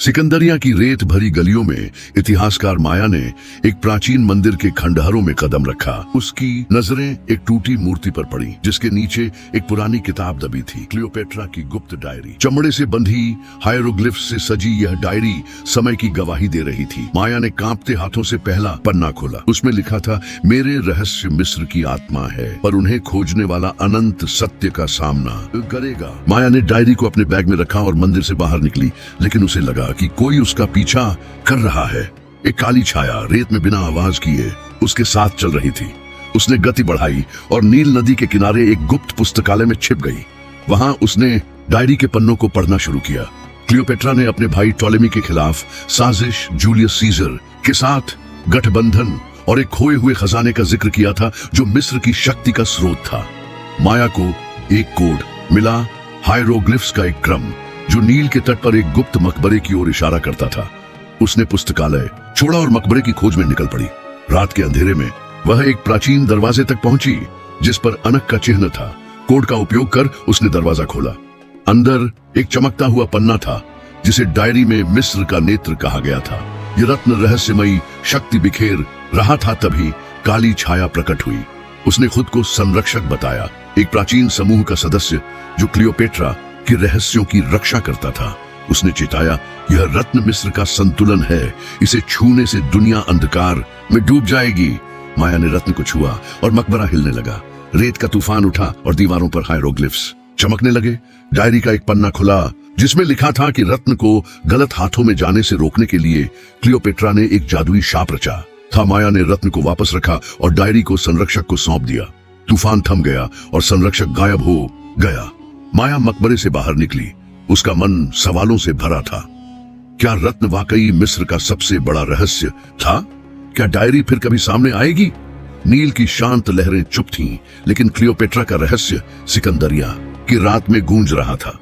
सिकंदरिया की रेत भरी गलियों में इतिहासकार माया ने एक प्राचीन मंदिर के खंडहरों में कदम रखा। उसकी नजरें एक टूटी मूर्ति पर पड़ी जिसके नीचे एक पुरानी किताब दबी थी, क्लियोपेट्रा की गुप्त डायरी। चमड़े से बंधी हायरोग्लिफ्स से सजी यह डायरी समय की गवाही दे रही थी। माया ने कांपते हाथों से पहला पन्ना खोला। उसमें लिखा था, मेरे रहस्य मिस्र की आत्मा है, पर उन्हें खोजने वाला अनंत सत्य का सामना करेगा। माया ने डायरी को अपने बैग में रखा और मंदिर से बाहर निकली, लेकिन उसे लगा कि कोई उसका पीछा कर रहा है। एक काली छाया रेत में बिना आवाज किए उसके साथ चल रही थी। उसने गति बढ़ाई और नील नदी के किनारे एक गुप्त पुस्तकालय में छिप गई। वहां उसने डायरी के पन्नों को पढ़ना शुरू किया। क्लियोपेट्रा ने अपने भाई टॉलेमी के खिलाफ साजिश, जूलियस सीजर के साथ गठबंधन और एक खोए हुए खजाने का जिक्र किया था जो मिस्र की शक्ति का स्रोत था। माया को एक कोड मिला, हायरोग्लिफ्स का एक क्रम जो नील के तट पर एक गुप्त मकबरे की ओर इशारा करता था। उसने पुस्तकालय छोड़ा और मकबरे की खोज में निकल पड़ी। रात के अंधेरे में वह एक प्राचीन दरवाजे तक पहुंची जिस पर अनक का चिन्ह था। कोड का उपयोग कर उसने दरवाजा खोला। अंदर एक चमकता हुआ पन्ना था जिसे डायरी में मिस्र का नेत्र कहा गया था। यह रत्न रहस्यमयी शक्ति बिखेर रहा था। तभी काली छाया प्रकट हुई। उसने खुद को संरक्षक बताया, एक प्राचीन समूह का सदस्य जो क्लियोपेट्रा के रहस्यों की रक्षा करता था। उसने चिताया, यह रत्न मिस्र का संतुलन है, इसे छूने से दुनिया अंधकार में डूब जाएगी। माया ने रत्न को छुआ और मकबरा हिलने लगा। रेत का तूफान उठा और दीवारों पर हायरोग्लिफ्स चमकने लगे। डायरी का एक पन्ना खुला जिसमें लिखा था कि रत्न को गलत हाथों में जाने से रोकने के लिए क्लियोपेट्रा ने एक जादुई शाप रचा था। माया ने रत्न को वापस रखा और डायरी को संरक्षक को सौंप दिया। तूफान थम गया और संरक्षक गायब हो गया। माया मकबरे से बाहर निकली। उसका मन सवालों से भरा था। क्या रत्न वाकई मिस्र का सबसे बड़ा रहस्य था? क्या डायरी फिर कभी सामने आएगी? नील की शांत लहरें चुप थीं, लेकिन क्लियोपेट्रा का रहस्य सिकंदरिया की रात में गूंज रहा था।